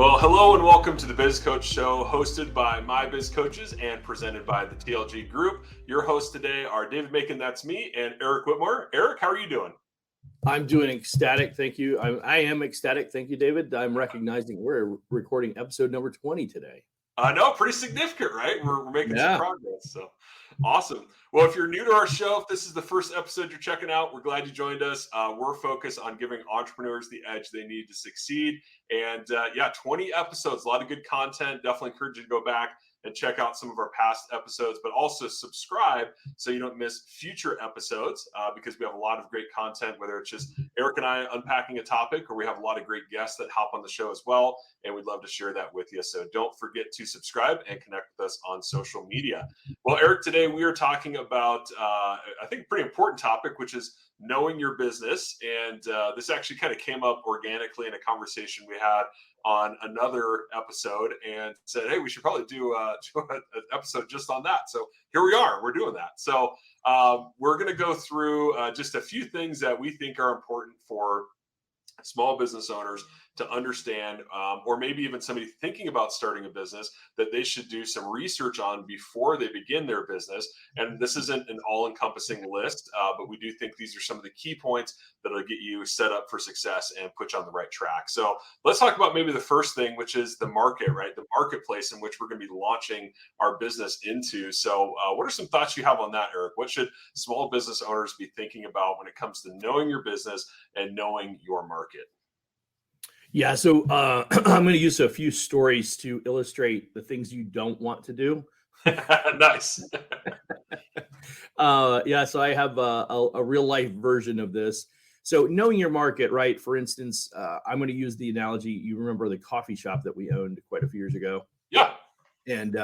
Well, hello and welcome to the Biz Coach Show, hosted by my Biz Coaches and presented by the TLG Group. Your hosts today are David Macon, that's me, and Eric Whitmore. Eric, how are you doing? I'm doing ecstatic. Thank you. I am ecstatic. Thank you, David. I'm recognizing we're recording episode number 20 today. No, pretty significant, right? We're making some progress. So awesome. Well, if you're new to our show, if this is the first episode you're checking out, we're glad you joined us. We're focused on giving entrepreneurs the edge they need to succeed. And 20 episodes, a lot of good content. Definitely encourage you to go back and check out some of our past episodes, but also subscribe so you don't miss future episodes because we have a lot of great content, whether it's just Eric and I unpacking a topic, or we have a lot of great guests that hop on the show as well. And we'd love to share that with you. So don't forget to subscribe and connect with us on social media. Well, Eric, today we are talking about, I think, a pretty important topic, which is knowing your business. And this actually kind of came up organically in a conversation we had on another episode and said, hey, we should probably do an episode just on that. So here we are, we're doing that. So we're going to go through just a few things that we think are important for small business owners to understand, or maybe even somebody thinking about starting a business, that they should do some research on before they begin their business. And this isn't an all-encompassing list, but we do think these are some of the key points that'll get you set up for success and put you on the right track. So let's talk about maybe the first thing, which is the market, right? The marketplace in which we're going to be launching our business into. So what are some thoughts you have on that, Eric? What should small business owners be thinking about when it comes to knowing your business and knowing your market? Yeah, so I'm going to use a few stories to illustrate the things you don't want to do. Nice. So I have a real life version of this. So knowing your market, right? For instance, I'm going to use the analogy. You remember the coffee shop that we owned quite a few years ago? Yeah. And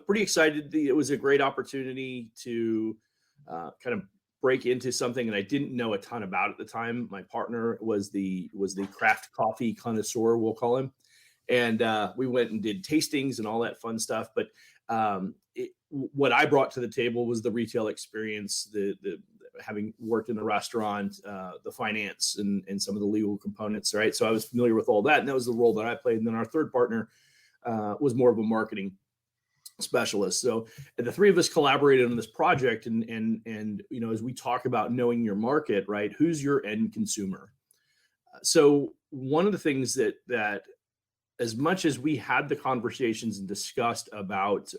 pretty excited. It was a great opportunity to kind of break into something, and I didn't know a ton about at the time. My partner was the craft coffee connoisseur, we'll call him, and we went and did tastings and all that fun stuff. But what I brought to the table was the retail experience, the having worked in a restaurant, the finance, and some of the legal components. Right, so I was familiar with all that, and that was the role that I played. And then our third partner was more of a marketing specialist. So the three of us collaborated on this project, and as we talk about knowing your market, right? Who's your end consumer? So one of the things that as much as we had the conversations and discussed about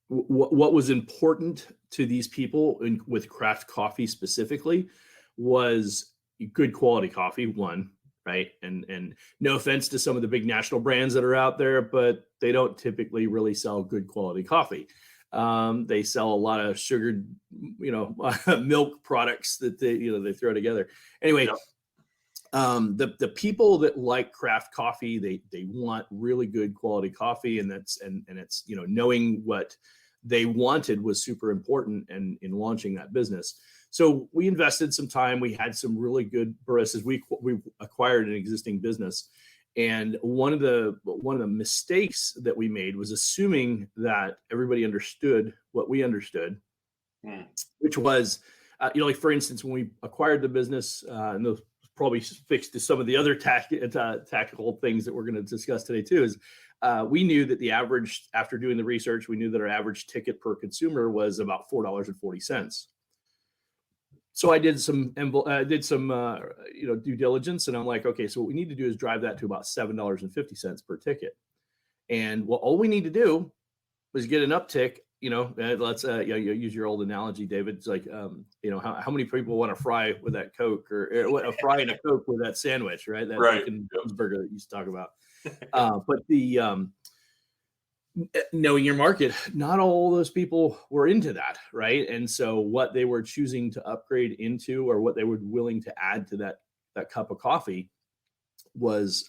what was important to these people with craft coffee specifically was good quality coffee, one. Right. And no offense to some of the big national brands that are out there, but they don't typically really sell good quality coffee. They sell a lot of sugared, milk products that they throw together. Anyway, the people that like craft coffee, they want really good quality coffee, and it's knowing what they wanted was super important in launching that business. So we invested some time. We had some really good baristas. We acquired an existing business, and one of the mistakes that we made was assuming that everybody understood what we understood, which was, like for instance, when we acquired the business, and those probably fixed to some of the other tactical things that we're going to discuss today too, is we knew that the average, after doing the research, we knew that our average ticket per consumer was about $4.40. So I did some due diligence, and I'm like, okay, so what we need to do is drive that to about $7.50 per ticket. And all we need to do was get an uptick. Let's use your old analogy, David. It's like, how many people want to fry with that Coke, or a fry and a Coke with that sandwich, right? That burger that you used to talk about. But the knowing your market, not all those people were into that, right? And so what they were choosing to upgrade into, or what they were willing to add to that cup of coffee, was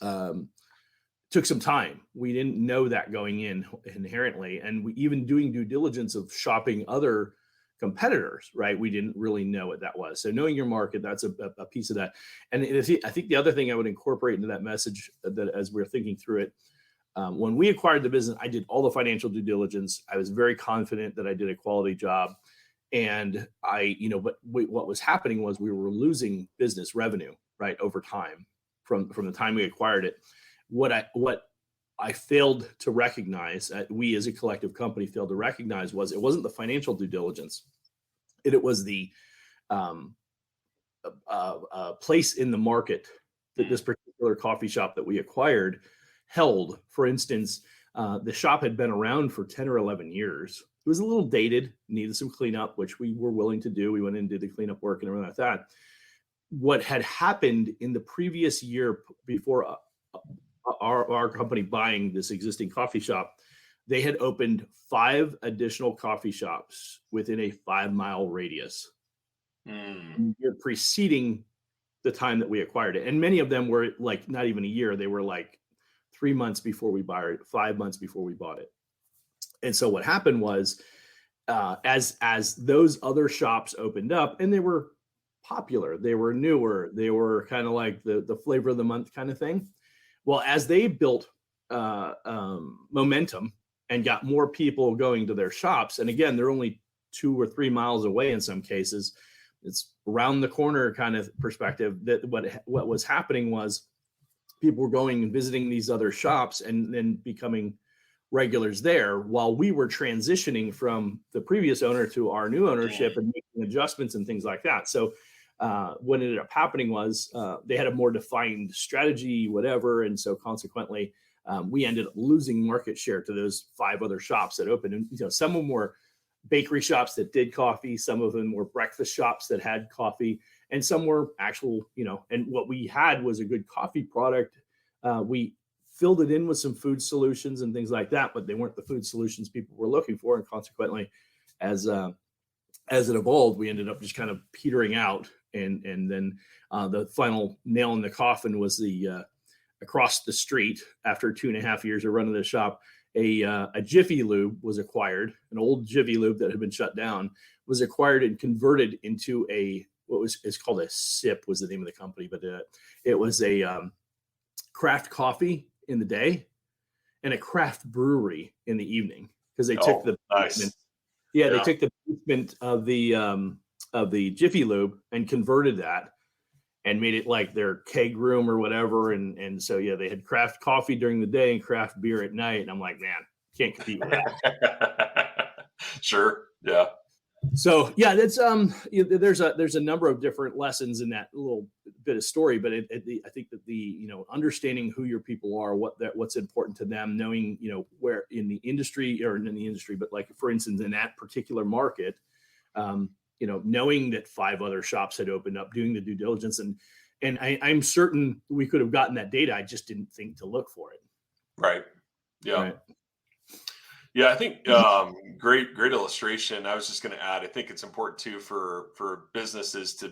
took some time. We didn't know that going in inherently, and we even doing due diligence of shopping other competitors, right? We didn't really know what that was. So knowing your market, that's a piece of that. And I think the other thing I would incorporate into that message, that as we're thinking through it, when we acquired the business, I did all the financial due diligence. I was very confident that I did a quality job. And what was happening was we were losing business revenue, right, over time from the time we acquired it. What I failed to recognize, we as a collective company failed to recognize, was it wasn't the financial due diligence. It was the place in the market that this particular coffee shop that we acquired held. For instance, the shop had been around for 10 or 11 years. It was a little dated, needed some cleanup, which we were willing to do. We went in and did the cleanup work and everything like that. What had happened in the previous year before our company buying this existing coffee shop, they had opened 5 additional coffee shops within a 5-mile radius. Year preceding the time that we acquired it. And many of them were like not even a year. They were like 3 months before we bought it, 5 months before we bought it. And so what happened was, as those other shops opened up, and they were popular, they were newer, they were kind of like the flavor of the month kind of thing. Well, as they built momentum and got more people going to their shops, and again, they're only 2 or 3 miles away in some cases, it's around the corner kind of perspective, that what was happening was people were going and visiting these other shops and then becoming regulars there, while we were transitioning from the previous owner to our new ownership and making adjustments and things like that. So what ended up happening was they had a more defined strategy, whatever. And so consequently, we ended up losing market share to those 5 other shops that opened. And some of them were bakery shops that did coffee. Some of them were breakfast shops that had coffee, and some were actual, and what we had was a good coffee product. We filled it in with some food solutions and things like that, but they weren't the food solutions people were looking for. And consequently, as it evolved, we ended up just kind of petering out. And then the final nail in the coffin was the across the street, after 2.5 years of running the shop, a Jiffy Lube was acquired. An old Jiffy Lube that had been shut down was acquired and converted into it's called a SIP, was the name of the company, but it was a craft coffee in the day and a craft brewery in the evening, because they took the basement, they took the basement of the Jiffy Lube and converted that and made it like their keg room or whatever. And so, they had craft coffee during the day and craft beer at night. And I'm like, man, can't compete with that. Sure. Yeah. So that's there's a number of different lessons in that little bit of story, but I think that the understanding who your people are, what's important to them, knowing where in the industry, but like for instance in that particular market, knowing that 5 other shops had opened up, doing the due diligence, and I'm certain we could have gotten that data. I just didn't think to look for it. Right. Yeah. Right. Yeah, I think great illustration. I was just going to add, I think it's important too for businesses to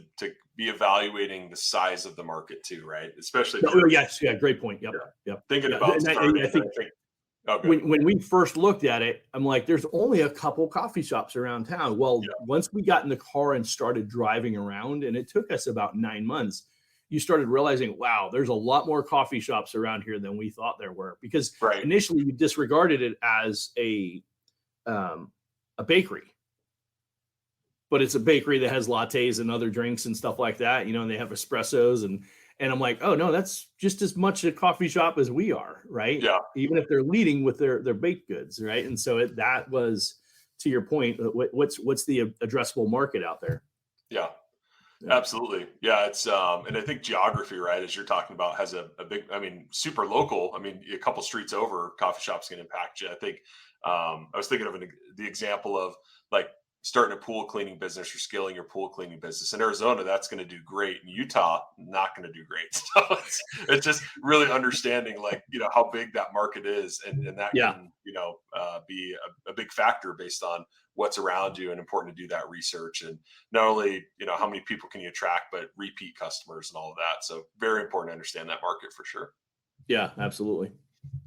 be evaluating the size of the market too, right? Especially great point. Yep. Thinking about starting, I think when we first looked at it, I'm like, there's only a couple coffee shops around town. Well, once we got in the car and started driving around, and it took us about 9 months, you started realizing, wow, there's a lot more coffee shops around here than we thought there were. Because initially we disregarded it as a bakery, but it's a bakery that has lattes and other drinks and stuff like that, and they have espressos and I'm like, oh no, that's just as much a coffee shop as we are, right? Yeah. Even if they're leading with their baked goods, right? And so that was, to your point, what's the addressable market out there? Yeah. Absolutely. Yeah. It's, and I think geography, right, as you're talking about, has a big, super local. A couple streets over, coffee shops can impact you. I think, I was thinking of the example of like starting a pool cleaning business or scaling your pool cleaning business. In Arizona, that's going to do great. In Utah, not going to do great. So it's just really understanding how big that market is. And that can, be a big factor based on what's around you, and important to do that research. And not only, how many people can you attract, but repeat customers and all of that. So very important to understand that market for sure. Yeah, absolutely.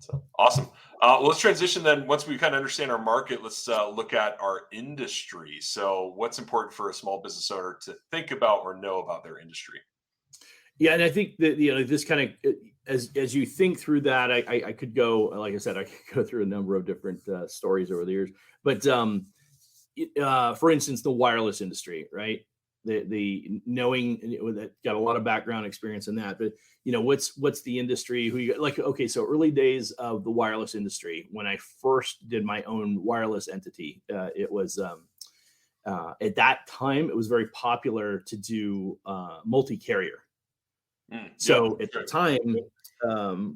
So awesome. Well, let's transition then. Once we kind of understand our market, let's look at our industry. So what's important for a small business owner to think about or know about their industry? Yeah. And I think that, this kind of, as you think through that, I could go, like I said, I could go through a number of different stories over the years, but for instance, the wireless industry, right? The knowing that got a lot of background experience in that, but what's the industry who you like? Okay, so early days of the wireless industry, when I first did my own wireless entity, it was at that time it was very popular to do multi-carrier. So at the time,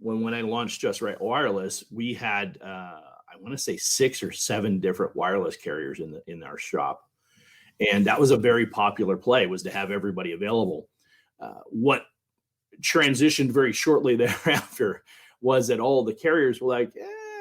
when I launched Just Right Wireless, we had I want to say 6 or 7 different wireless carriers in our shop. And that was a very popular play, was to have everybody available. What transitioned very shortly thereafter was that all the carriers were like,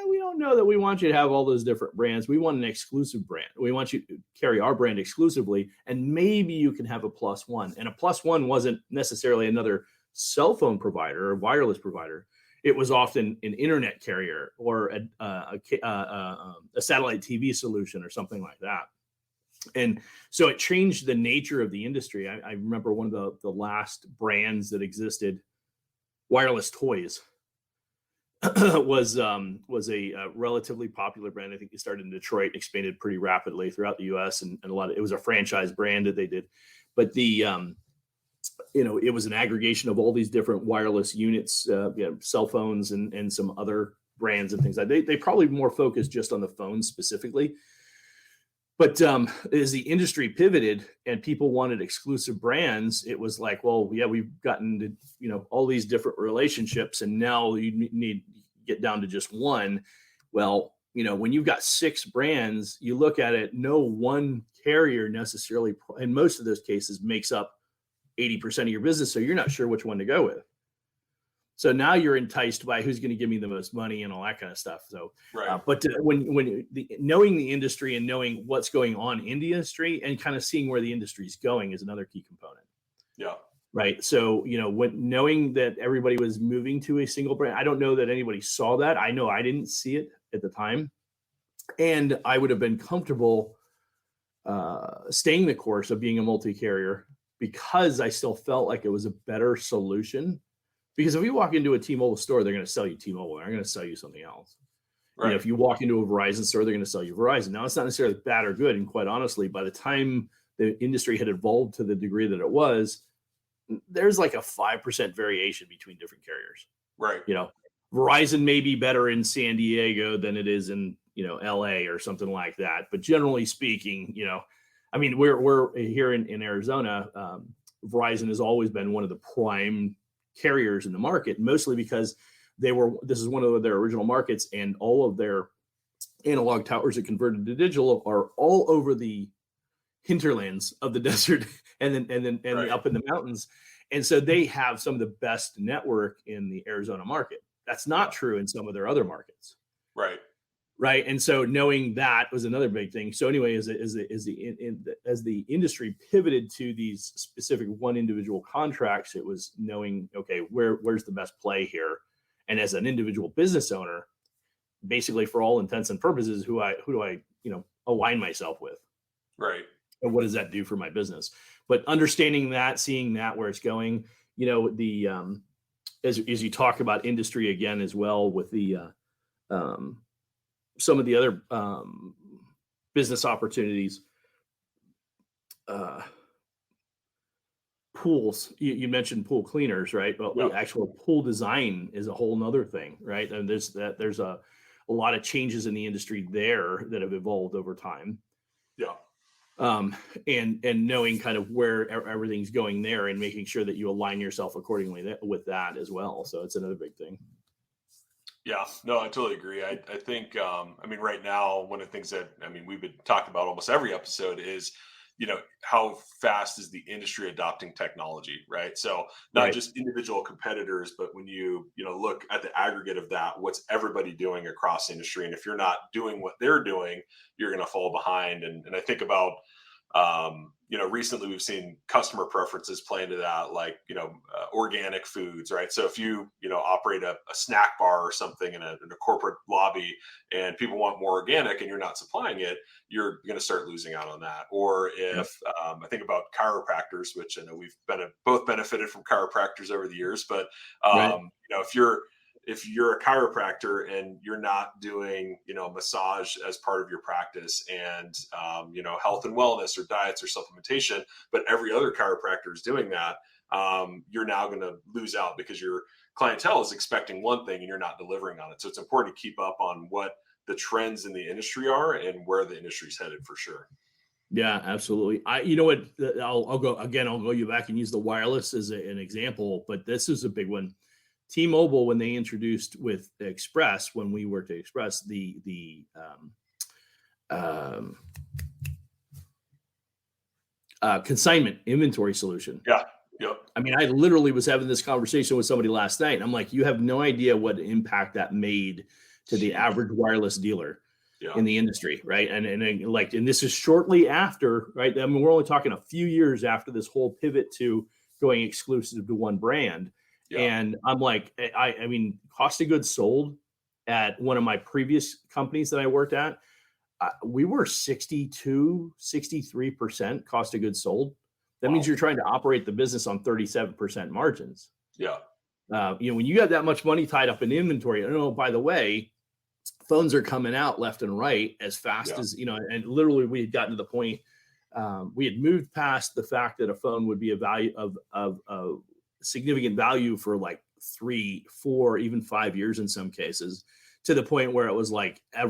we don't know that we want you to have all those different brands. We want an exclusive brand. We want you to carry our brand exclusively, and maybe you can have a plus one. And a plus one wasn't necessarily another cell phone provider or wireless provider. It was often an internet carrier or a satellite TV solution or something like that. And so it changed the nature of the industry. I remember one of the last brands that existed, wireless toys, was a relatively popular brand. I think they started in Detroit, expanded pretty rapidly throughout the U.S. and a lot of it was a franchise brand that they did. But it was an aggregation of all these different wireless units, cell phones and some other brands and things like that. They probably more focused just on the phones specifically. But as the industry pivoted and people wanted exclusive brands, it was like, well, yeah, we've gotten to, all these different relationships, and now you need to get down to just one. Well, when you've got 6 brands, you look at it, no one carrier necessarily, in most of those cases, makes up 80% of your business. So you're not sure which one to go with. So now you're enticed by who's going to give me the most money and all that kind of stuff. So, right. When knowing the industry and knowing what's going on in the industry and kind of seeing where the industry is going is another key component. Yeah. Right. So, when knowing that everybody was moving to a single brand, I don't know that anybody saw that. I know I didn't see it at the time, and I would have been comfortable staying the course of being a multi-carrier because I still felt like it was a better solution. Because if you walk into a T-Mobile store, they're going to sell you T-Mobile. They're going to sell you something else. Right. If you walk into a Verizon store, they're going to sell you Verizon. Now, it's not necessarily bad or good. And quite honestly, by the time the industry had evolved to the degree that it was, there's like a 5% variation between different carriers. Right. Verizon may be better in San Diego than it is in, LA or something like that. But generally speaking, we're here in Arizona. Verizon has always been one of the prime carriers in the market, mostly because this is one of their original markets, and all of their analog towers that converted to digital are all over the hinterlands of the desert and then right. Up in the mountains. And so they have some of the best network in the Arizona market. That's not true in some of their other markets. Right. Right. And so knowing that was another big thing. So anyway, as the industry pivoted to these specific one individual contracts, it was knowing, okay, where's the best play here? And as an individual business owner, basically for all intents and purposes, who do I align myself with? Right. And what does that do for my business? But understanding that, seeing that where it's going, as you talk about industry again as well with the some of the other business opportunities, pools. You mentioned pool cleaners, right? But the actual pool design is a whole nother thing, right? And there's a lot of changes in the industry there that have evolved over time. Yeah. And knowing kind of where everything's going there and making sure that you align yourself accordingly with that as well. So it's another big thing. Yeah, no, I totally agree. I think, right now, one of the things that, we've been talking about almost every episode is, how fast is the industry adopting technology, right? So not just individual competitors, but when you look at the aggregate of that, what's everybody doing across the industry? And if you're not doing what they're doing, you're going to fall behind. And I think about, recently we've seen customer preferences play into that, like, organic foods, right? So if you, operate a snack bar or something in a corporate lobby and people want more organic and you're not supplying it, you're going to start losing out on that. Or if I think about chiropractors, which I know we've both benefited from chiropractors over the years, but, if you're if you're a chiropractor and you're not doing, massage as part of your practice and, health and wellness or diets or supplementation, but every other chiropractor is doing that, you're now going to lose out because your clientele is expecting one thing and you're not delivering on it. So it's important to keep up on what the trends in the industry are and where the industry's headed for sure. Yeah, absolutely. You know what? I'll go you back and use the wireless as an example, but this is a big one. T-Mobile, when they introduced with Express, when we worked at Express, the consignment inventory solution. Yeah. Yep. I mean, I literally was having this conversation with somebody last night, and I'm like, you have no idea what impact that made to the average wireless dealer in the industry, right? And this is shortly after, right? I mean, we're only talking a few years after this whole pivot to going exclusive to one brand. Yeah. And I'm like, I mean, cost of goods sold at one of my previous companies that I worked at, we were 63% cost of goods sold. That means you're trying to operate the business on 37% margins. Yeah. When you got that much money tied up in inventory, by the way, phones are coming out left and right as fast as, and literally we had gotten to the point, we had moved past the fact that a phone would be a value of significant value for like 3, 4, even 5 years in some cases, to the point where it was like I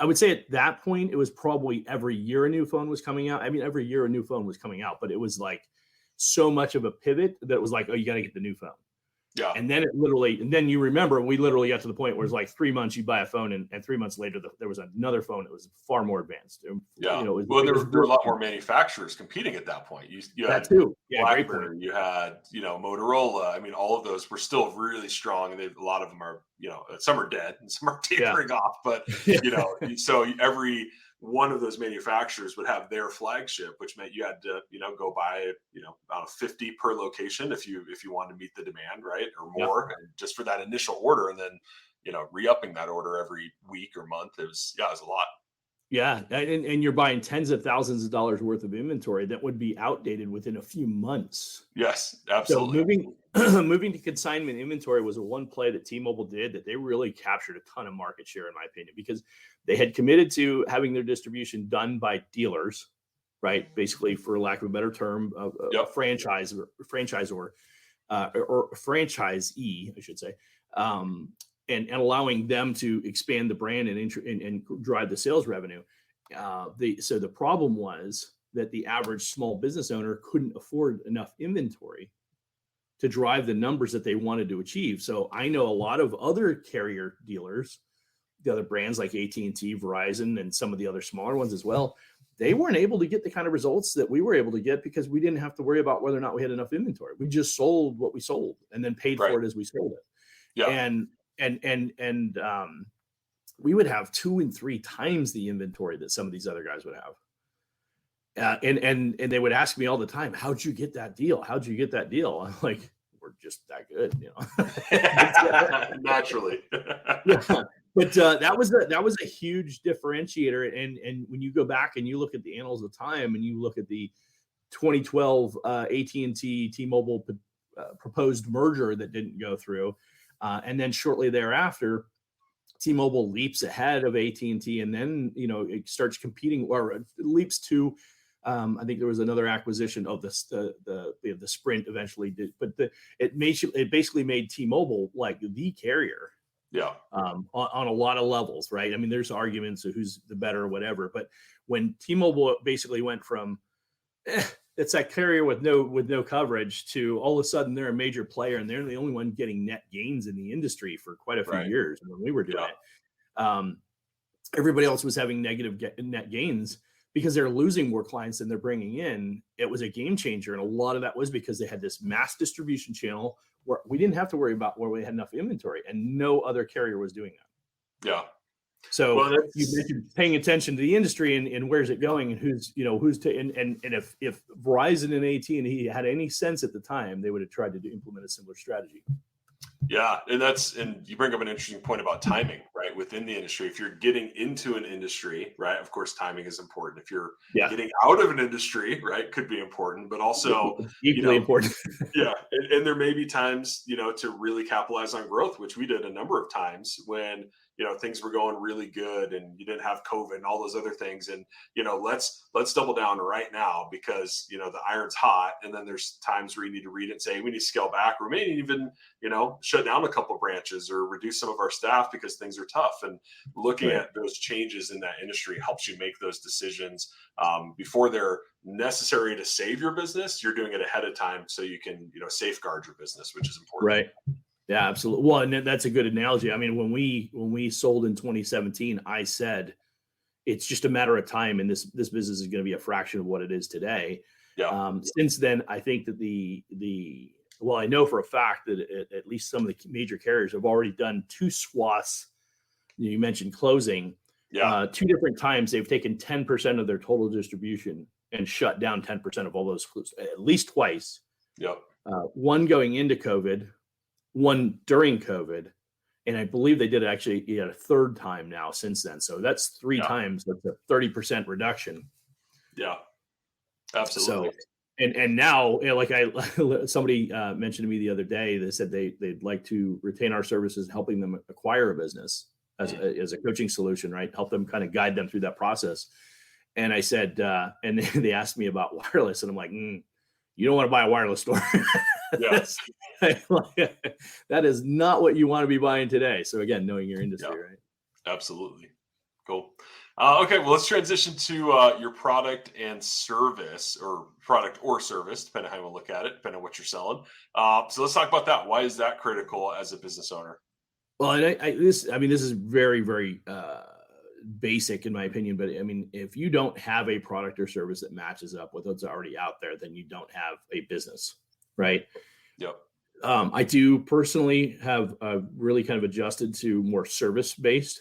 would say at that point, it was probably every year a new phone was coming out. I mean, every year a new phone was coming out, but it was like so much of a pivot that it was like, oh, you got to get the new phone. Yeah. And then then you remember, we literally got to the point where it's like 3 months you buy a phone and 3 months later, there was another phone that was far more advanced. Yeah. There were a lot more manufacturers competing at that point. You had that too. Yeah, BlackBerry, you had, Motorola. I mean, all of those were still really strong. And a lot of them are, some are dead and some are tapering off, but, so every one of those manufacturers would have their flagship, which meant you had to, go buy, about 50 per location if you wanted to meet the demand, right, or more, and just for that initial order, and then re-upping that order every week or month. It was a lot. Yeah, and you're buying tens of thousands of dollars worth of inventory that would be outdated within a few months. Yes, absolutely. So moving to consignment inventory was a one play that T-Mobile did that they really captured a ton of market share, in my opinion, because they had committed to having their distribution done by dealers, right? Basically, for lack of a better term, a franchisor or franchisee, I should say, and allowing them to expand the brand and drive the sales revenue. So the problem was that the average small business owner couldn't afford enough inventory to drive the numbers that they wanted to achieve. So I know a lot of other carrier dealers, the other brands like AT&T, Verizon, and some of the other smaller ones as well, they weren't able to get the kind of results that we were able to get because we didn't have to worry about whether or not we had enough inventory. We just sold what we sold and then paid for it as we sold it. Yeah. And we would have 2 and 3 times the inventory that some of these other guys would have. And they would ask me all the time, how'd you get that deal? How'd you get that deal? I'm like, we're just that good, Naturally. Yeah. But that was a huge differentiator. And when you go back and you look at the annals of time and you look at the 2012 AT&T T-Mobile proposed merger that didn't go through, and then shortly thereafter, T-Mobile leaps ahead of AT&T, and then it starts competing, or it leaps to. I think there was another acquisition of the Sprint eventually did, but it basically made T-Mobile like the carrier. Yeah. On a lot of levels, right? I mean, there's arguments of who's the better or whatever, but when T-Mobile basically went from it's that carrier with no coverage to all of a sudden they're a major player and they're the only one getting net gains in the industry for quite a few years when we were doing it. Everybody else was having negative net gains because they're losing more clients than they're bringing in. It was a game changer. And a lot of that was because they had this mass distribution channel where we didn't have to worry about where we had enough inventory, and no other carrier was doing that. Yeah. So you mentioned paying attention to the industry and where's it going and who's if Verizon and AT&T had any sense at the time, they would have tried to implement a similar strategy. Yeah, and you bring up an interesting point about timing, right? Within the industry, if you're getting into an industry, right, of course, timing is important. If you're Yeah. getting out of an industry, right, could be important, but also, you Equally know, important. yeah, and there may be times, to really capitalize on growth, which we did a number of times when, things were going really good and you didn't have COVID and all those other things. And, let's double down right now because, the iron's hot. And then there's times where you need to read it and say, we need to scale back or maybe even, shut down a couple of branches or reduce some of our staff because things are tough. And looking Right. at those changes in that industry helps you make those decisions before they're necessary to save your business. You're doing it ahead of time so you can, safeguard your business, which is important. Right. Yeah, absolutely. Well, and that's a good analogy. I mean, when we sold in 2017, I said it's just a matter of time, and this business is going to be a fraction of what it is today. Yeah. Since then, I think that well, I know for a fact that at least some of the major carriers have already done 2 swaths. You mentioned closing. Yeah. 2 different times, they've taken 10% of their total distribution and shut down 10% of all those, at least twice. Yep. One going into COVID, one during COVID, and I believe they did it actually a 3rd time now since then. So that's 3 times. That's a 30% reduction. Yeah, absolutely. So, and now, like somebody mentioned to me the other day, they said they'd like to retain our services, helping them acquire a business as a coaching solution, right? Help them kind of guide them through that process. And I said, and they asked me about wireless, and I'm like, you don't want to buy a wireless store. Yes. That is not what you want to be buying today. So again, knowing your industry, right? Absolutely. Cool. Okay, well, let's transition to your product and service, or product or service, depending on how you look at it, depending on what you're selling. So let's talk about that. Why is that critical as a business owner? Well, and this is very, very basic in my opinion, but I mean, if you don't have a product or service that matches up with what's already out there, then you don't have a business, right? Yep. I do personally have really kind of adjusted to more service-based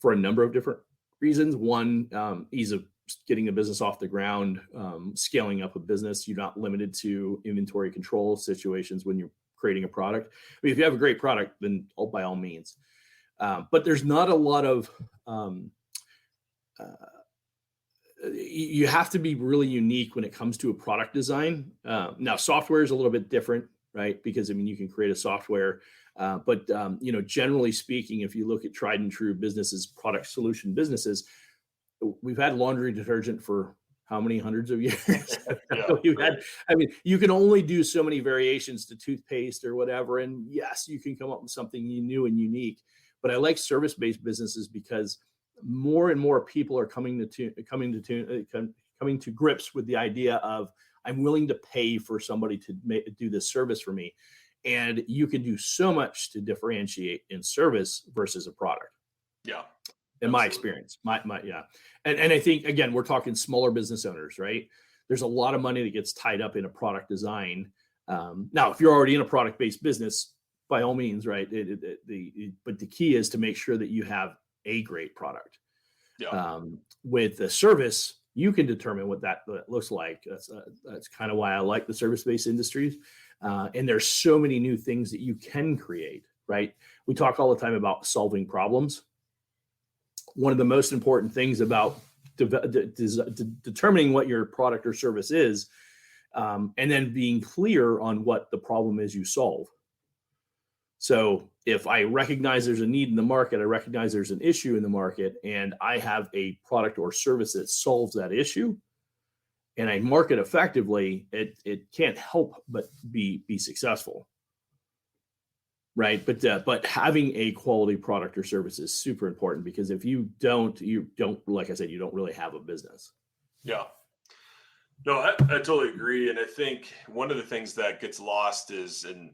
for a number of different reasons. One, ease of getting the business off the ground, scaling up a business. You're not limited to inventory control situations when you're creating a product. I mean, if you have a great product, then by all means. But there's not a lot of, you have to be really unique when it comes to a product design. Now, software is a little bit different, right? Because I mean, you can create a software, but generally speaking, if you look at tried and true businesses, product solution businesses, we've had laundry detergent for how many hundreds of years? You can only do so many variations to toothpaste or whatever. And yes, you can come up with something new and unique. But I like service-based businesses because more and more people are coming to grips with the idea of, I'm willing to pay for somebody to do this service for me. And you can do so much to differentiate in service versus a product. Yeah. In my experience, and I think, again, we're talking smaller business owners, right? There's a lot of money that gets tied up in a product design. Now, if you're already in a product-based business, by all means, right? But the key is to make sure that you have a great product. Yeah. With the service, you can determine what that looks like. That's kind of why I like the service-based industries. And there's so many new things that you can create, right? We talk all the time about solving problems. One of the most important things about determining what your product or service is, and then being clear on what the problem is you solve. So if I recognize there's a need in the market, I recognize there's an issue in the market, and I have a product or service that solves that issue, and I market effectively, it can't help but be successful. Right. But having a quality product or service is super important, because if you don't, like I said, you don't really have a business. Yeah. No, I totally agree. And I think one of the things that gets lost is, and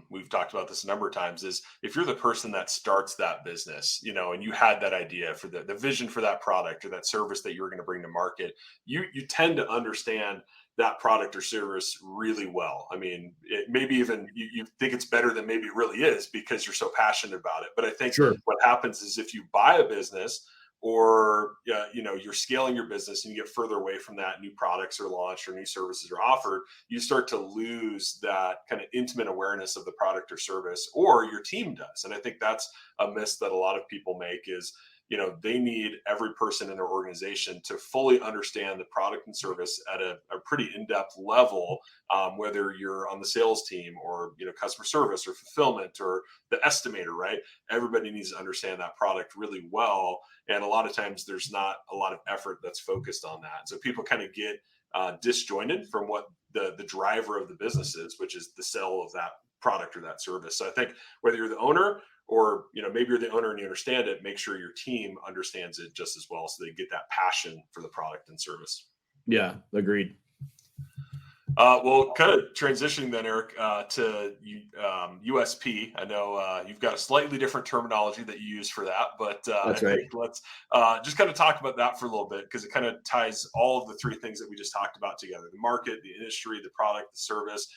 we've talked about this a number of times, is if you're the person that starts that business, and you had that idea for the vision for that product or that service that you were going to bring to market, you tend to understand that product or service really well. I mean, maybe even you think it's better than maybe it really is because you're so passionate about it. But I think what happens is if you buy a business or you're scaling your business and you get further away from that, new products are launched or new services are offered, you start to lose that kind of intimate awareness of the product or service, or your team does. And I think that's a miss that a lot of people make is, they need every person in their organization to fully understand the product and service at a pretty in-depth level, whether you're on the sales team or, customer service or fulfillment or the estimator, right? Everybody needs to understand that product really well. And a lot of times there's not a lot of effort that's focused on that. So people kind of get disjointed from what the driver of the business is, which is the sale of that product or that service. So I think whether you're the owner or maybe you're the owner and you understand it, make sure your team understands it just as well, so they get that passion for the product and service. Yeah, agreed. Well, kind of transitioning then, Eric, to USP. I know you've got a slightly different terminology that you use for that, but That's right. Let's just kind of talk about that for a little bit, because it kind of ties all of the three things that we just talked about together: the market, the industry, the product, the service.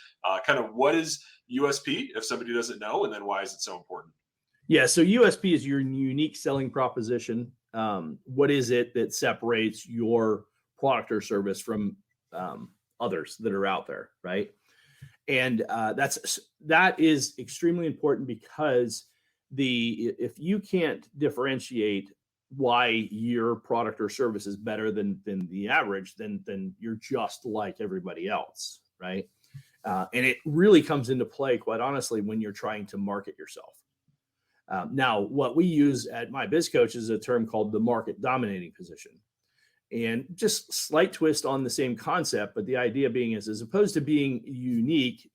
Kind of what is USP, if somebody doesn't know, and then why is it so important? Yeah, so USP is your unique selling proposition. What is it that separates your product or service from others that are out there, right? And that is extremely important, because if you can't differentiate why your product or service is better than the average, then you're just like everybody else, right? And it really comes into play, quite honestly, when you're trying to market yourself. Now, what we use at my Biz Coach is a term called the market dominating position. And just slight twist on the same concept, but the idea being is, as opposed to being unique,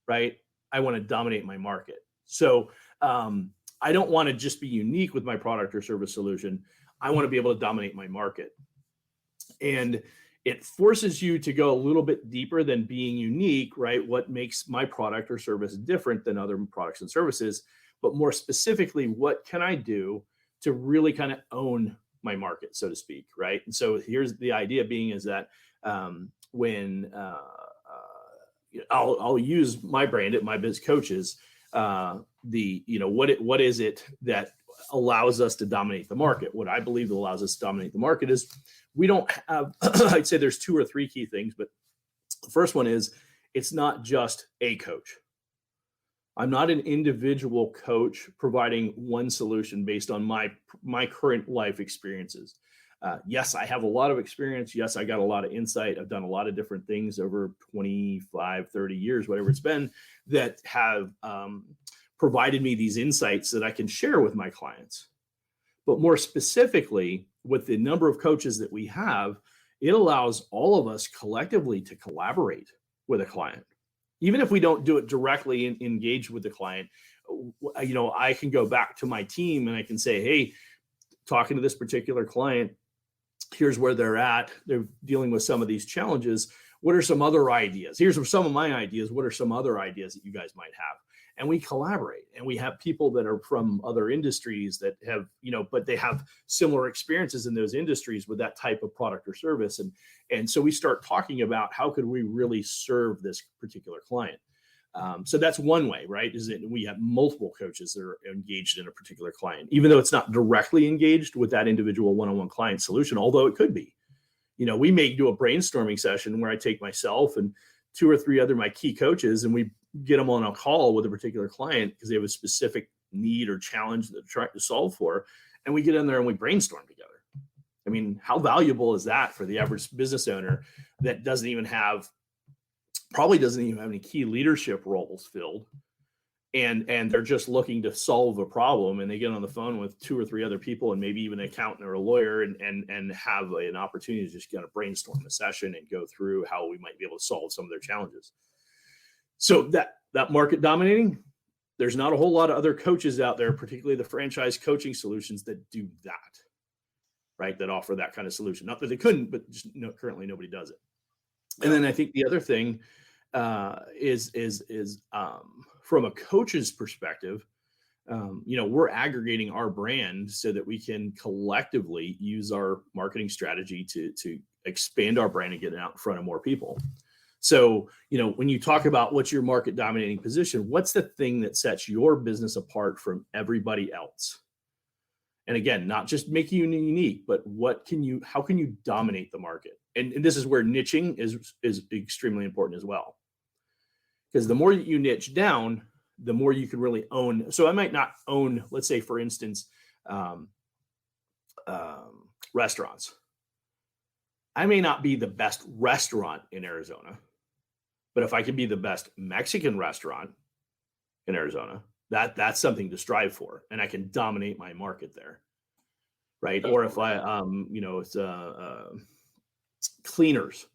right, I want to dominate my market. So I don't want to just be unique with my product or service solution. I want to be able to dominate my market. And it forces you to go a little bit deeper than being unique, right? What makes my product or service different than other products and services? But more specifically, what can I do to really kind of own my market, so to speak, right? And so here's the idea being is that when I'll use my brand at my Biz Coaches, what is it that allows us to dominate the market? What I believe allows us to dominate the market is we don't have, I'd say there's 2 or 3 key things, but the first one is it's not just a coach. I'm not an individual coach providing one solution based on my current life experiences. Yes, I have a lot of experience. Yes, I got a lot of insight. I've done a lot of different things over 25, 30 years, whatever it's been, that have provided me these insights that I can share with my clients. But more specifically, with the number of coaches that we have, it allows all of us collectively to collaborate with a client. Even if we don't do it directly and engage with the client, I can go back to my team and I can say, hey, talking to this particular client, here's where they're at. They're dealing with some of these challenges. What are some other ideas? Here's some of my ideas. What are some other ideas that you guys might have? And we collaborate, and we have people that are from other industries that have, but they have similar experiences in those industries with that type of product or service. And so we start talking about how could we really serve this particular client. So that's one way, right? Is that we have multiple coaches that are engaged in a particular client, even though it's not directly engaged with that individual one-on-one client solution, although it could be. We may do a brainstorming session where I take myself and 2 or 3 other my key coaches, and we get them on a call with a particular client because they have a specific need or challenge that they're trying to solve for. And we get in there and we brainstorm together. I mean, how valuable is that for the average business owner that probably doesn't even have any key leadership roles filled, and they're just looking to solve a problem, and they get on the phone with 2 or 3 other people and maybe even an accountant or a lawyer and have an opportunity to just kind of brainstorm a session and go through how we might be able to solve some of their challenges. So that market dominating, there's not a whole lot of other coaches out there, particularly the franchise coaching solutions, that do that, right? That offer that kind of solution. Not that they couldn't, but just currently nobody does it. And then I think the other thing is from a coach's perspective, we're aggregating our brand so that we can collectively use our marketing strategy to expand our brand and get it out in front of more people. So, when you talk about what's your market dominating position, what's the thing that sets your business apart from everybody else? And again, not just making you unique, but how can you dominate the market? And this is where niching is extremely important as well. Because the more you niche down, the more you can really own. So I might not own, let's say, for instance, restaurants. I may not be the best restaurant in Arizona, but if I can be the best Mexican restaurant in Arizona, that's something to strive for, and I can dominate my market there, right? Or if I, it's cleaners,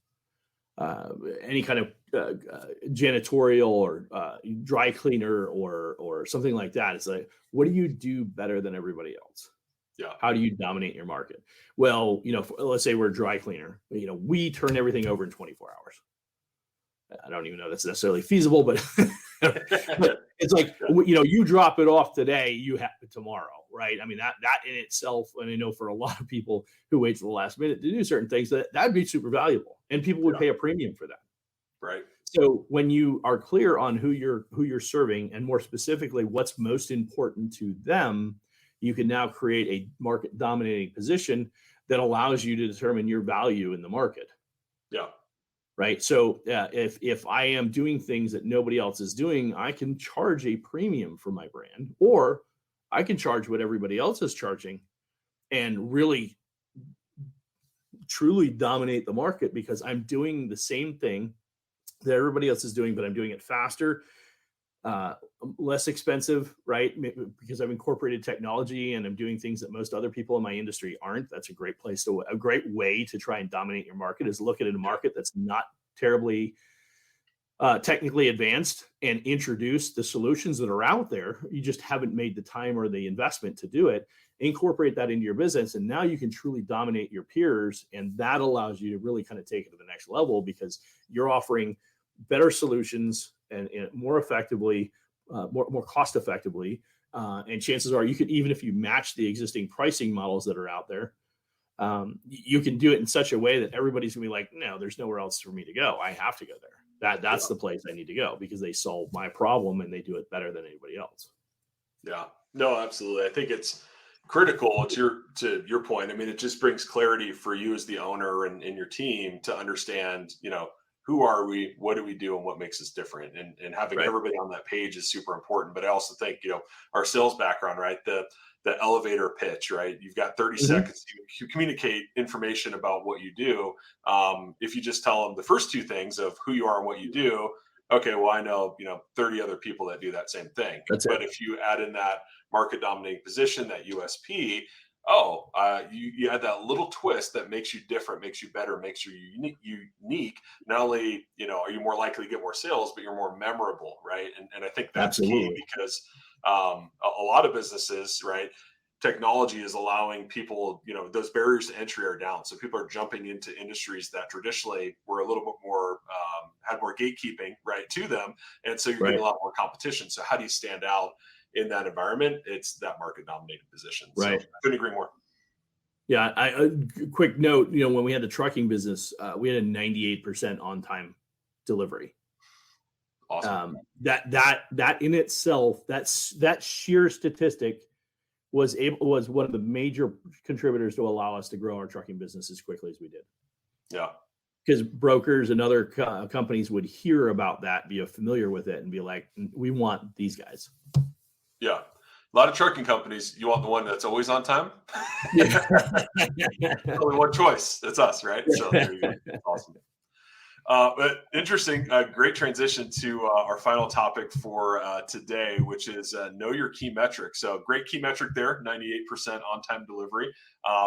any kind of janitorial or dry cleaner or something like that. It's like, what do you do better than everybody else? Yeah. How do you dominate your market? Well, let's say we're a dry cleaner. We turn everything over in 24 hours. I don't even know that's necessarily feasible, but, but it's like, you drop it off today, you have it tomorrow, right? I mean, that in itself, and I know for a lot of people who wait till the last minute to do certain things, that'd be super valuable, and people would pay a premium for that. Right. So when you are clear on who you're serving, and more specifically, what's most important to them, you can now create a market dominating position that allows you to determine your value in the market. Yeah. Right. So if I am doing things that nobody else is doing, I can charge a premium for my brand, or I can charge what everybody else is charging and really truly dominate the market, because I'm doing the same thing that everybody else is doing, but I'm doing it faster, less expensive, right? Because I've incorporated technology and I'm doing things that most other people in my industry aren't. That's a great way to try and dominate your market, is look at a market that's not terribly technically advanced and introduce the solutions that are out there. You just haven't made the time or the investment to do it. Incorporate that into your business, and now you can truly dominate your peers. And that allows you to really kind of take it to the next level, because you're offering better solutions and more effectively, more cost effectively. And chances are you could, even if you match the existing pricing models that are out there, you can do it in such a way that everybody's gonna be like, no, there's nowhere else for me to go. I have to go there. That's the place I need to go, because they solve my problem and they do it better than anybody else. Yeah, no, absolutely. I think it's critical to your point. I mean, it just brings clarity for you as the owner and your team to understand, who are we, what do we do, and what makes us different, and having everybody on that page is super important. But I also think, our sales background, right? The elevator pitch, right? You've got 30 seconds to communicate information about what you do. If you just tell them the first two things of who you are and what you do, okay, well, I know, 30 other people that do that same thing. But if you add in that market dominating position, that USP, you add that little twist that makes you different, makes you better, makes you unique. Not only, are you more likely to get more sales, but you're more memorable, right? And I think that's key, because a lot of businesses, right, technology is allowing people, those barriers to entry are down. So people are jumping into industries that traditionally were a little bit more, had more gatekeeping, right, to them. And so you're getting a lot more competition. So how do you stand out in that environment? It's that market dominated position. Right. So I couldn't agree more. Yeah. A quick note, when we had the trucking business, we had a 98% on time delivery. Awesome. That in itself, that sheer statistic was one of the major contributors to allow us to grow our trucking business as quickly as we did. Yeah. Because brokers and other companies would hear about that, be familiar with it, and be like, we want these guys. Yeah. A lot of trucking companies, you want the one that's always on time? Only one choice. That's us, right? So there you go. Awesome. But interesting, great transition to our final topic for today, which is know your key metrics. So great key metric there, 98% on-time delivery.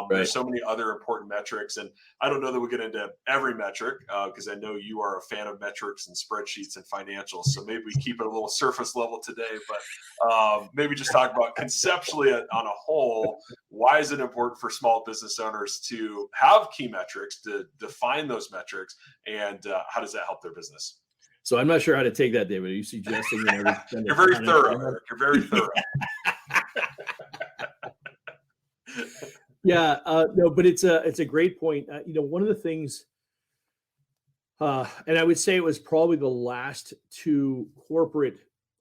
There's so many other important metrics, and I don't know that we'll get into every metric, because I know you are a fan of metrics and spreadsheets and financials. So maybe we keep it a little surface level today, but maybe just talk about conceptually on a whole, why is it important for small business owners to have key metrics, to define those metrics, and how does that help their business? So I'm not sure how to take that, David. Are you suggesting that you're very thorough, Eric. You're very thorough. Yeah, no, but it's a great point. One of the things, and I would say it was probably the last two corporate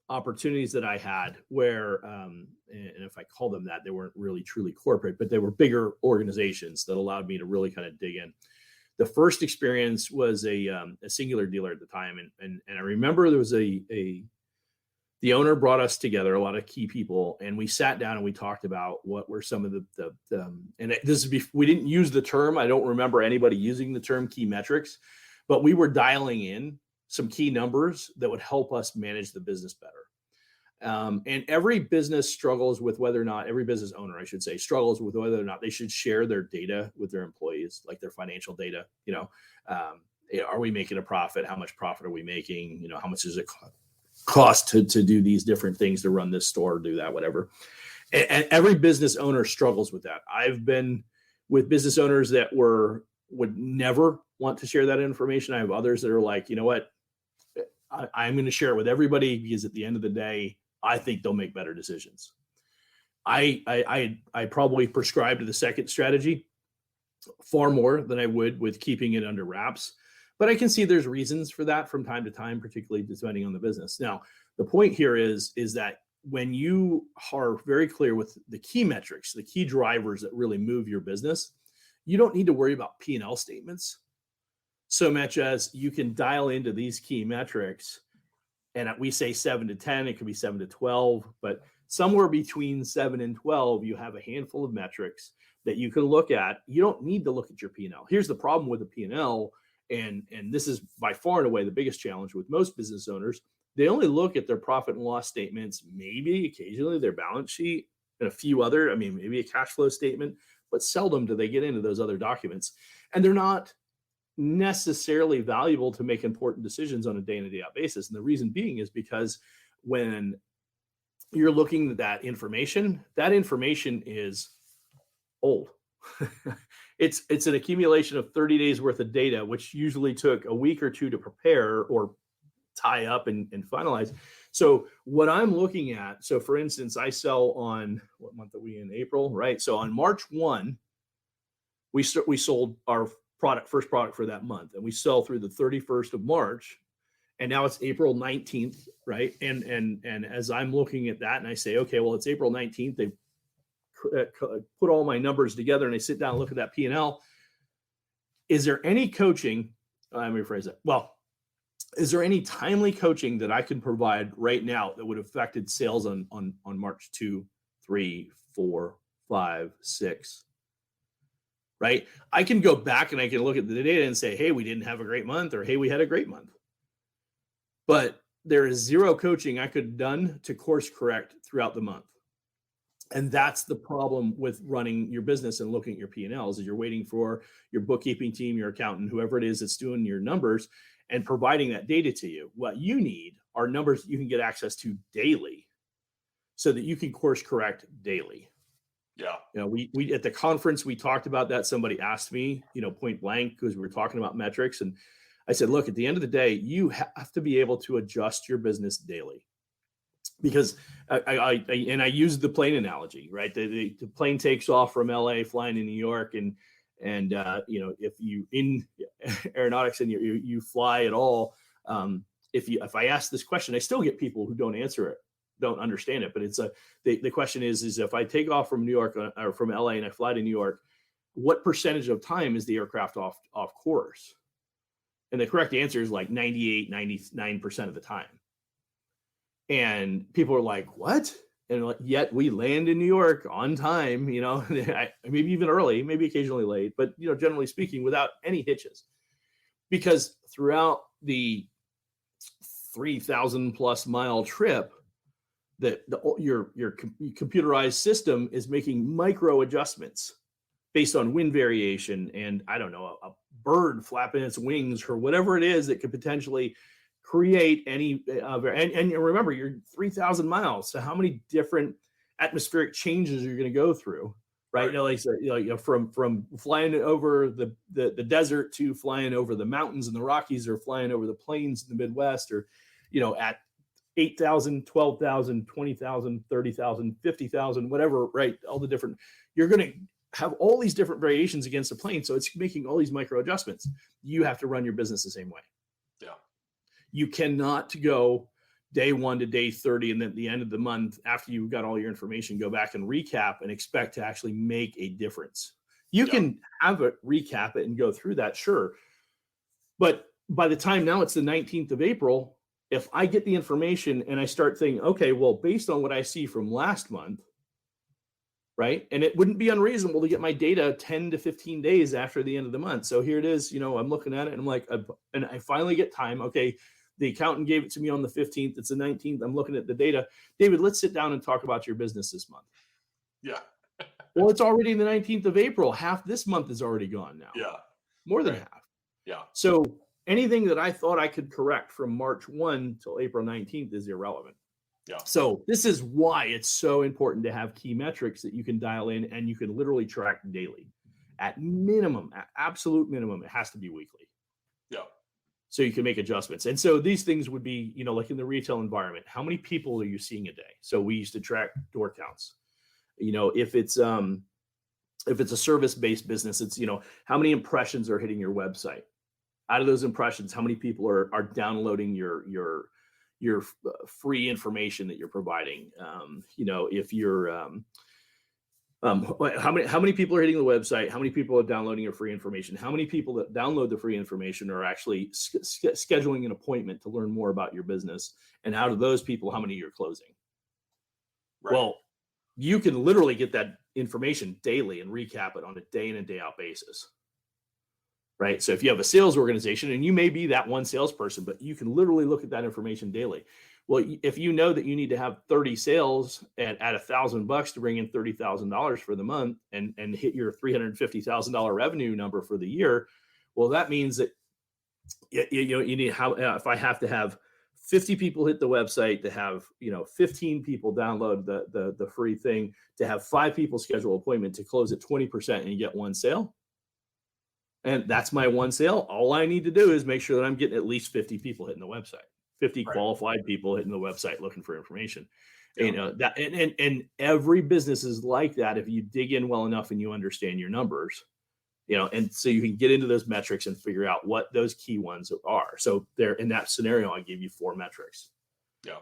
opportunities that I had where, and if I call them that, they weren't really truly corporate, but they were bigger organizations that allowed me to really kind of dig in. The first experience was a singular dealer at the time. And I remember there was the owner brought us together, a lot of key people, and we sat down and we talked about what were some of we didn't use the term. I don't remember anybody using the term key metrics, but we were dialing in some key numbers that would help us manage the business better. And every business struggles with whether or not, every business owner, I should say, struggles with whether or not they should share their data with their employees, like their financial data. Are we making a profit? How much profit are we making? How much does it cost to do these different things, to run this store, do that, whatever. And every business owner struggles with that. I've been with business owners that would never want to share that information. I have others that are like, you know what, I'm going to share it with everybody because at the end of the day, I think they'll make better decisions. I probably prescribe to the second strategy far more than I would with keeping it under wraps. But I can see there's reasons for that from time to time, particularly depending on the business. Now, the point here is that when you are very clear with the key metrics, the key drivers that really move your business, you don't need to worry about P&L statements so much as you can dial into these key metrics. And we say 7 to 10, it could be 7 to 12, but somewhere between 7 and 12, you have a handful of metrics that you can look at. You don't need to look at your P&L. Here's the problem with the P&L. And this is by far and away the biggest challenge with most business owners. They only look at their profit and loss statements, maybe occasionally their balance sheet, and a few other, maybe a cash flow statement, but seldom do they get into those other documents. And they're not necessarily valuable to make important decisions on a day in and day out basis. And the reason being is because when you're looking at that information is old. It's an accumulation of 30 days worth of data, which usually took a week or two to prepare or tie up and finalize. So what I'm looking at, so for instance, I sell on, what month are we in? April, right? So on March 1, we sold our first product for that month, and we sell through the 31st of March, and now it's April 19th, right? And as I'm looking at that and I say, okay, well, it's April 19th, they put all my numbers together and I sit down and look at that P&L. Is there any coaching? Let me rephrase it. Well, is there any timely coaching that I can provide right now that would have affected sales on March 2, 3, 4, 5, 6? Right? I can go back and I can look at the data and say, hey, we didn't have a great month, or hey, we had a great month. But there is zero coaching I could have done to course correct throughout the month. And that's the problem with running your business and looking at your P&Ls, is you're waiting for your bookkeeping team, your accountant, whoever it is that's doing your numbers and providing that data to you. What you need are numbers you can get access to daily so that you can course correct daily. Yeah. We at the conference, we talked about that. Somebody asked me, point blank, because we were talking about metrics. And I said, look, at the end of the day, you have to be able to adjust your business daily. Because I use the plane analogy, right? The plane takes off from LA flying to New York, and if you in aeronautics and you fly at all, if I ask this question, I still get people who don't answer it, don't understand it. But it's the question is if I take off from New York or from LA and I fly to New York, what percentage of time is the aircraft off course? And the correct answer is like 98, 99% of the time. And people are like, what? And yet we land in New York on time, maybe even early, maybe occasionally late, but, generally speaking, without any hitches. Because throughout the 3,000 plus mile trip, your computerized system is making micro adjustments based on wind variation and, I don't know, a bird flapping its wings or whatever it is that could potentially create any and remember, you're 3,000 miles. So how many different atmospheric changes you're going to go through, right? From flying over the desert to flying over the mountains and the Rockies, or flying over the plains in the Midwest, or, at 8,000, 12,000, 20,000, 30,000, 50,000, whatever, right? All the different, you're going to have all these different variations against the plane. So it's making all these micro adjustments. You have to run your business the same way. Yeah. You cannot go day 1 to day 30, and then at the end of the month, after you've got all your information, go back and recap and expect to actually make a difference. You can have it, recap it, and go through that, sure. But by the time now it's the 19th of April, if I get the information and I start thinking, okay, well, based on what I see from last month, right? And it wouldn't be unreasonable to get my data 10 to 15 days after the end of the month. So here it is, I'm looking at it and I'm like, and I finally get time. Okay, the accountant gave it to me on the 15th. It's the 19th. I'm looking at the data. David, let's sit down and talk about your business this month. Yeah. Well, it's already the 19th of April. Half this month is already gone now. Yeah. More than half. Yeah. So anything that I thought I could correct from March 1 till April 19th is irrelevant. Yeah. So this is why it's so important to have key metrics that you can dial in and you can literally track daily. At minimum, at absolute minimum, it has to be weekly. Yeah. So you can make adjustments. And so these things would be, like in the retail environment, how many people are you seeing a day? So we used to track door counts. If it's a service-based business, it's, how many impressions are hitting your website? Out of those impressions, how many people are downloading your free information that you're providing? If you're how many people are hitting the website? How many people are downloading your free information? How many people that download the free information are actually scheduling an appointment to learn more about your business? And out of those people, how many you're closing? Right. Well, you can literally get that information daily and recap it on a day in and day out basis. Right. So if you have a sales organization, and you may be that one salesperson, but you can literally look at that information daily. Well, if you know that you need to have 30 sales at $1,000 to bring in $30,000 for the month and hit your $350,000 revenue number for the year, well, that means that you need if I have to have 50 people hit the website, to have 15 people download the free thing, to have 5 people schedule an appointment, to close at 20% and you get one sale. And that's my one sale. All I need to do is make sure that I'm getting at least 50 people hitting the website, 50 qualified people hitting the website looking for information. Yeah. That and every business is like that if you dig in well enough and you understand your numbers, and so you can get into those metrics and figure out what those key ones are. So there, in that scenario, I gave you 4 metrics. Yeah.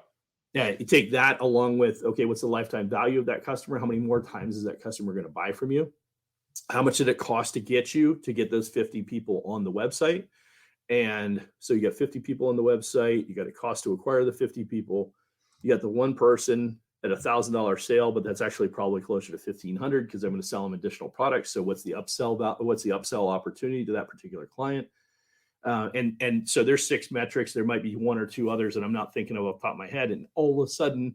Yeah. You take that along with, okay, what's the lifetime value of that customer? How many more times is that customer going to buy from you? How much did it cost to get those 50 people on the website? And so you got 50 people on the website. You got a cost to acquire the 50 people. You got the one person at $1,000 sale, but that's actually probably closer to $1,500 because I'm going to sell them additional products. So what's the upsell opportunity to that particular client? And so there's 6 metrics. There might be 1 or 2 others that I'm not thinking of off the top of my head. And all of a sudden,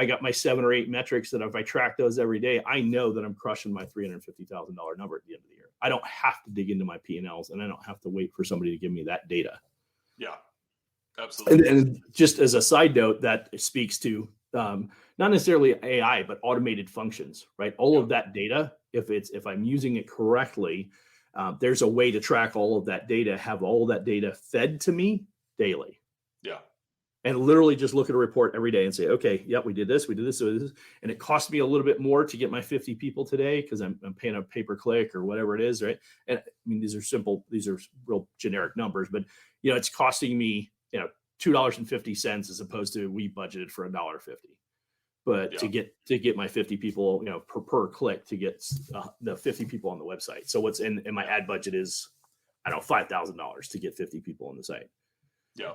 I got my 7 or 8 metrics that if I track those every day, I know that I'm crushing my $350,000 number at the end of the year. I don't have to dig into my P&Ls, and I don't have to wait for somebody to give me that data. Yeah, absolutely. And just as a side note, that speaks to not necessarily AI, but automated functions, right? All of that data, if I'm using it correctly, there's a way to track all of that data, have all that data fed to me daily. Yeah. And literally just look at a report every day and say, okay, yep, we did this. And it cost me a little bit more to get my 50 people today because I'm paying a pay-per-click or whatever it is, right? And I mean, these are real generic numbers, but it's costing me, $2.50 as opposed to we budgeted for $1.50. But to get my 50 people, per click to get the 50 people on the website. So what's in my ad budget is, I don't know, $5,000 to get 50 people on the site. Yeah.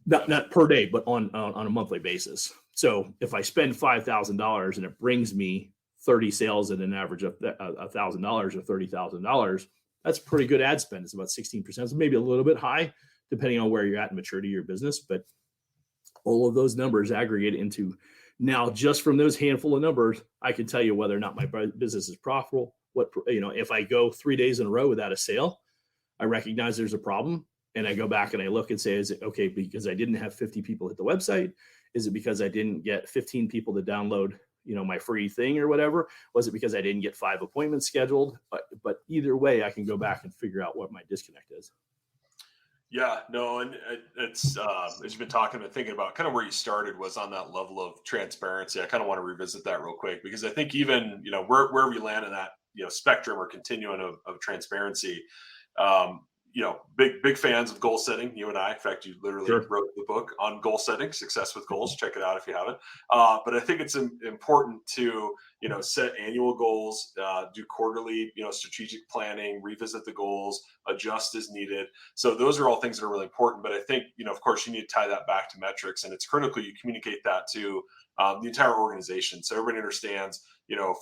Not per day, but on a monthly basis. So if I spend $5,000 and it brings me 30 sales at an average of $1,000 or $30,000, that's pretty good ad spend. It's about 16%, so maybe a little bit high, depending on where you're at in maturity of your business. But all of those numbers aggregate into, now just from those handful of numbers, I can tell you whether or not my business is profitable. If I go 3 days in a row without a sale, I recognize there's a problem. And I go back and I look and say, is it okay because I didn't have 50 people hit the website? Is it because I didn't get 15 people to download, my free thing or whatever? Was it because I didn't get 5 appointments scheduled? But either way, I can go back and figure out what my disconnect is. Yeah, no, and it's as you've been talking and thinking about kind of where you started was on that level of transparency. I kind of want to revisit that real quick because I think even where we land in that spectrum or continuum of transparency. big fans of goal setting, you and I. In fact, you literally Sure. wrote the book on goal setting, Success with Goals. Check it out if you haven't. But I think it's important to, set annual goals, do quarterly, strategic planning, revisit the goals, adjust as needed. So those are all things that are really important. But I think, of course, you need to tie that back to metrics, and it's critical you communicate that to the entire organization, so everybody understands,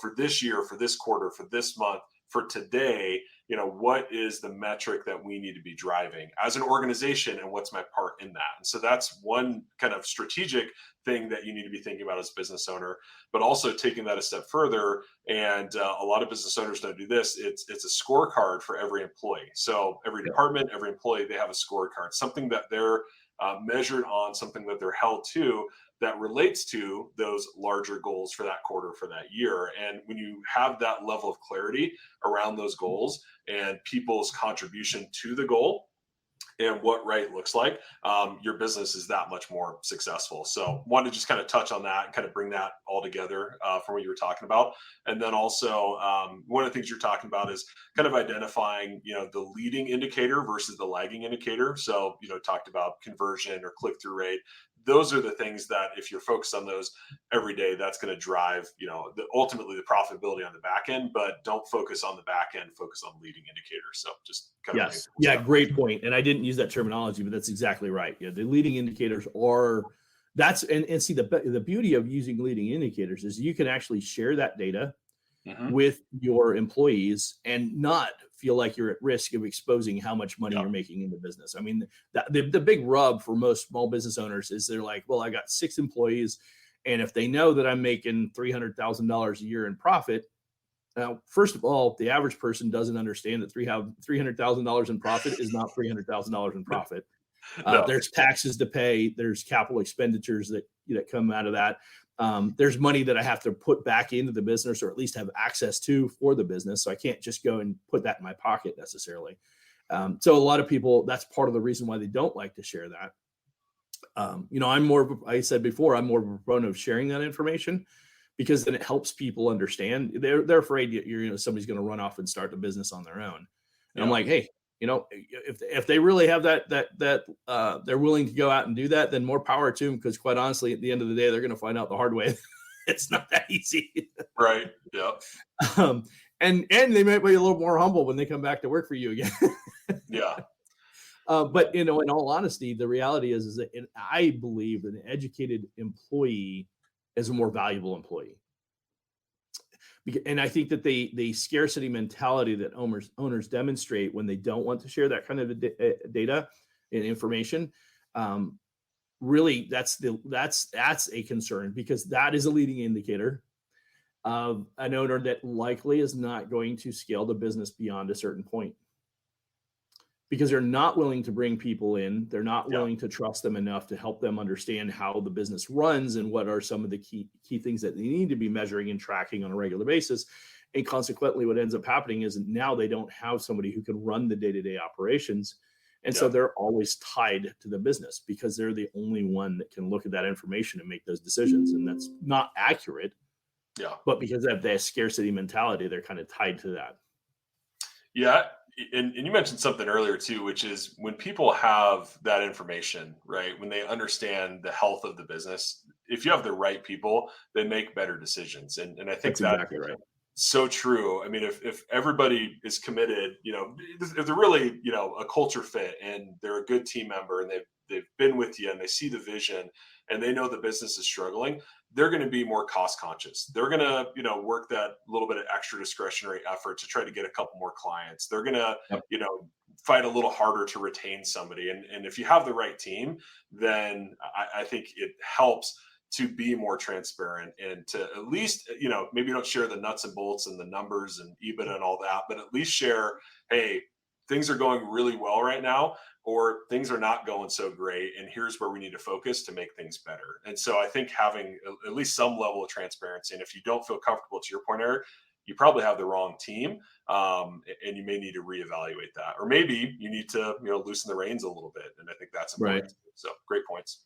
for this year, for this quarter, for this month, for today, what is the metric that we need to be driving as an organization, and what's my part in that? And so that's one kind of strategic thing that you need to be thinking about as a business owner, but also taking that a step further. And a lot of business owners don't do this. It's a scorecard for every employee. So every department, every employee, they have a scorecard, something that they're measured on, something that they're held to, that relates to those larger goals for that quarter, for that year. And when you have that level of clarity around those goals and people's contribution to the goal and what right looks like, your business is that much more successful. So wanted to just kind of touch on that and kind of bring that all together from what you were talking about. And then also one of the things you're talking about is kind of identifying, the leading indicator versus the lagging indicator. So, talked about conversion or click-through rate. Those are the things that if you're focused on those every day, that's going to drive, ultimately the profitability on the back end, but don't focus on the back end, focus on leading indicators. So just kind of. Yes. Yeah. Great point. And I didn't use that terminology, but that's exactly right. Yeah. The leading indicators are and see the beauty of using leading indicators is you can actually share that data with your employees and not feel like you're at risk of exposing how much money you're making in the business. I mean, the big rub for most small business owners is they're like, well, I got 6 employees, and if they know that I'm making $300,000 a year in profit, now, first of all, the average person doesn't understand that $300,000 in profit is not $300,000 in profit. No. There's taxes to pay. There's capital expenditures that come out of that. There's money that I have to put back into the business, or at least have access to for the business. So I can't just go and put that in my pocket necessarily. So a lot of people, that's part of the reason why they don't like to share that. I said before, I'm more of a proponent of sharing that information, because then it helps people understand. They're afraid somebody's going to run off and start the business on their own. And I'm like, hey, if they really have that they're willing to go out and do that, then more power to them. Because quite honestly, at the end of the day, they're going to find out the hard way. It's not that easy. Right. Yeah. And they might be a little more humble when they come back to work for you again. Yeah. But in all honesty, the reality is that I believe that an educated employee is a more valuable employee. And I think that the scarcity mentality that owners demonstrate when they don't want to share that kind of data and information, really that's a concern, because that is a leading indicator of an owner that likely is not going to scale the business beyond a certain point, because they're not willing to bring people in. They're not willing to trust them enough to help them understand how the business runs and what are some of the key things that they need to be measuring and tracking on a regular basis. And consequently, what ends up happening is now they don't have somebody who can run the day-to-day operations. And so they're always tied to the business, because they're the only one that can look at that information and make those decisions. And that's not accurate. Yeah. But because they have that scarcity mentality, they're kind of tied to that. Yeah. And you mentioned something earlier too, which is when people have that information, right? When they understand the health of the business, if you have the right people, they make better decisions. And I think that's exactly right. So true. I mean, if everybody is committed, if they're really, a culture fit and they're a good team member and they've been with you and they see the vision and they know the business is struggling, they're going to be more cost conscious. They're going to, work that little bit of extra discretionary effort to try to get a couple more clients. They're going to, fight a little harder to retain somebody. And if you have the right team, then I think it helps to be more transparent and to at least, maybe don't share the nuts and bolts and the numbers and EBITDA and all that, but at least share, hey, things are going really well right now, or things are not going so great, and here's where we need to focus to make things better. And so I think having at least some level of transparency, and if you don't feel comfortable, to your point, Eric, you probably have the wrong team, and you may need to reevaluate that, or maybe you need to loosen the reins a little bit. And I think that's important. Right. So great points.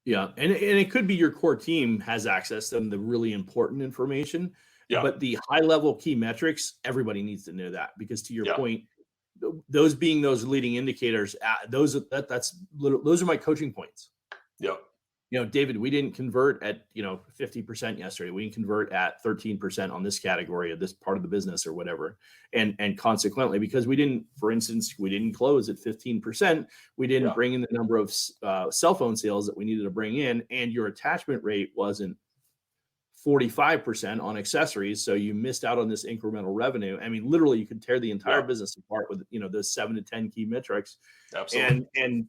Yeah, and it could be your core team has access to the really important information. Yeah. But the high level key metrics, everybody needs to know that, because to your point, those being those leading indicators, those are my coaching points. Yep. David, we didn't convert at 50% yesterday. We didn't convert at 13% on this category of this part of the business or whatever. And consequently, because we didn't close at 15%, we didn't bring in the number of cell phone sales that we needed to bring in, and your attachment rate wasn't 45% on accessories. So you missed out on this incremental revenue. I mean, literally you could tear the entire business apart with, those 7 to 10 key metrics. Absolutely. And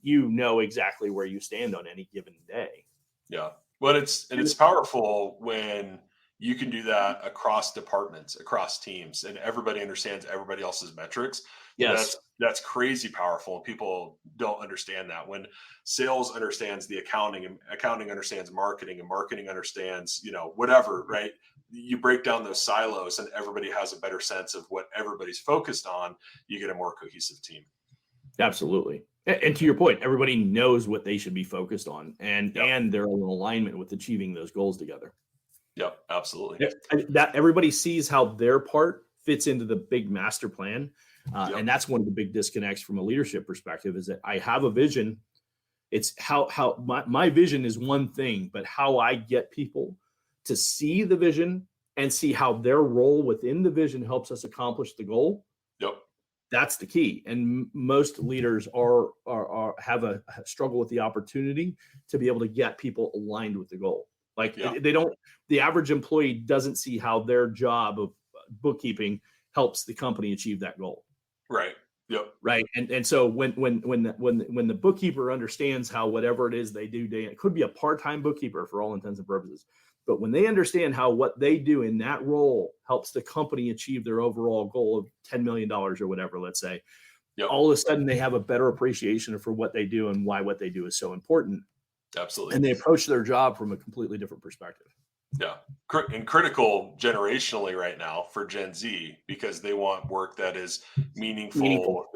exactly where you stand on any given day. Yeah. But it's powerful when you can do that across departments, across teams, and everybody understands everybody else's metrics. Yes. That's crazy powerful. People don't understand that. When sales understands the accounting, and accounting understands marketing, and marketing understands, whatever, right? You break down those silos and everybody has a better sense of what everybody's focused on. You get a more cohesive team. Absolutely. And to your point, everybody knows what they should be focused on, and they're in alignment with achieving those goals together. Yep, absolutely. That everybody sees how their part fits into the big master plan. And that's one of the big disconnects from a leadership perspective, is that I have a vision. It's how my vision is one thing, but how I get people to see the vision and see how their role within the vision helps us accomplish the goal. Yep. That's the key. And most leaders have a struggle with the opportunity to be able to get people aligned with the goal. Like the average employee doesn't see how their job of bookkeeping helps the company achieve that goal. Right. Yep. Right. And so when the bookkeeper understands how whatever it is they do, it could be a part-time bookkeeper for all intents and purposes, but when they understand how what they do in that role helps the company achieve their overall goal of $10 million or whatever, let's say, all of a sudden they have a better appreciation for what they do and why what they do is so important. Absolutely. And they approach their job from a completely different perspective. Yeah. And critical generationally right now for Gen Z, because they want work that is meaningful.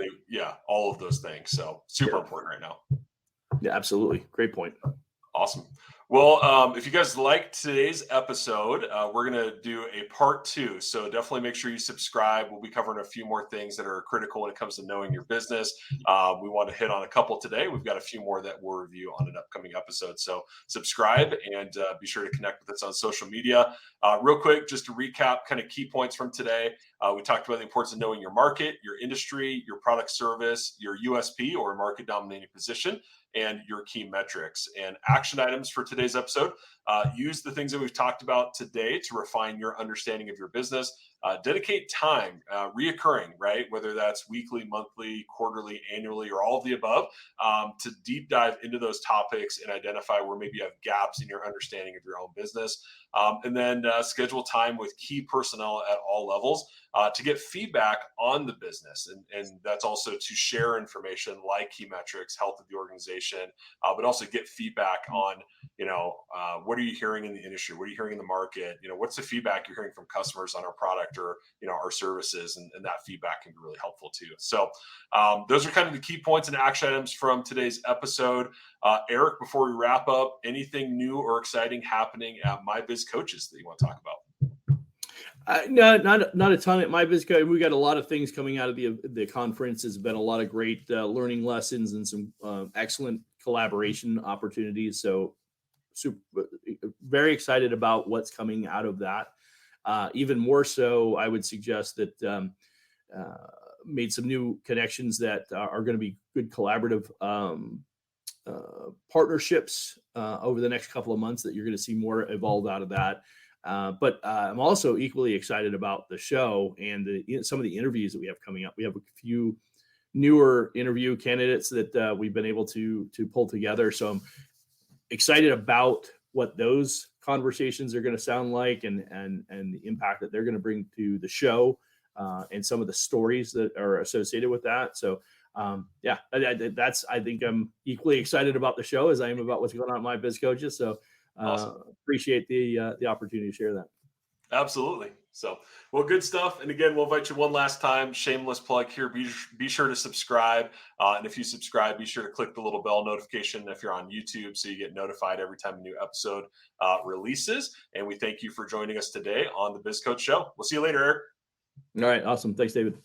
All of those things. So super important right now. Yeah, absolutely. Great point. Awesome. Well, if you guys liked today's episode, we're going to do a part 2. So definitely make sure you subscribe. We'll be covering a few more things that are critical when it comes to knowing your business. We want to hit on a couple today. We've got a few more that we'll review on an upcoming episode. So subscribe and be sure to connect with us on social media. Real quick, just to recap kind of key points from today. We talked about the importance of knowing your market, your industry, your product service, your USP or market dominating position, and your key metrics. And action items for today's episode: use the things that we've talked about today to refine your understanding of your business. Dedicate time, reoccurring, right? Whether that's weekly, monthly, quarterly, annually, or all of the above, to deep dive into those topics and identify where maybe you have gaps in your understanding of your own business. And then schedule time with key personnel at all levels to get feedback on the business. And that's also to share information like key metrics, health of the organization, but also get feedback on, what are you hearing in the industry? What are you hearing in the market? What's the feedback you're hearing from customers on our product or, our services? And that feedback can be really helpful too. So those are kind of the key points and action items from today's episode. Eric, before we wrap up, anything new or exciting happening at My Biz Coaches that you want to talk about? No, not a ton at My Biz Coach. We got a lot of things coming out of the conference. There's been a lot of great learning lessons and some excellent collaboration opportunities. So very excited about what's coming out of that. Even more so, I would suggest that made some new connections that are going to be good collaborative partnerships over the next couple of months that you're going to see more evolve out of that. But I'm also equally excited about the show and some of the interviews that we have coming up. We have a few newer interview candidates that we've been able to pull together. So I'm excited about what those conversations are going to sound like and the impact that they're going to bring to the show and some of the stories that are associated with that. So I think I'm equally excited about the show as I am about what's going on at My Biz Coaches. So awesome. Appreciate the opportunity to share that. Absolutely. So, well, good stuff. And again, we'll invite you one last time. Shameless plug here. Be sure to subscribe. And if you subscribe, be sure to click the little bell notification if you're on YouTube so you get notified every time a new episode releases. And we thank you for joining us today on the Biz Coach Show. We'll see you later, Eric. All right. Awesome. Thanks, David.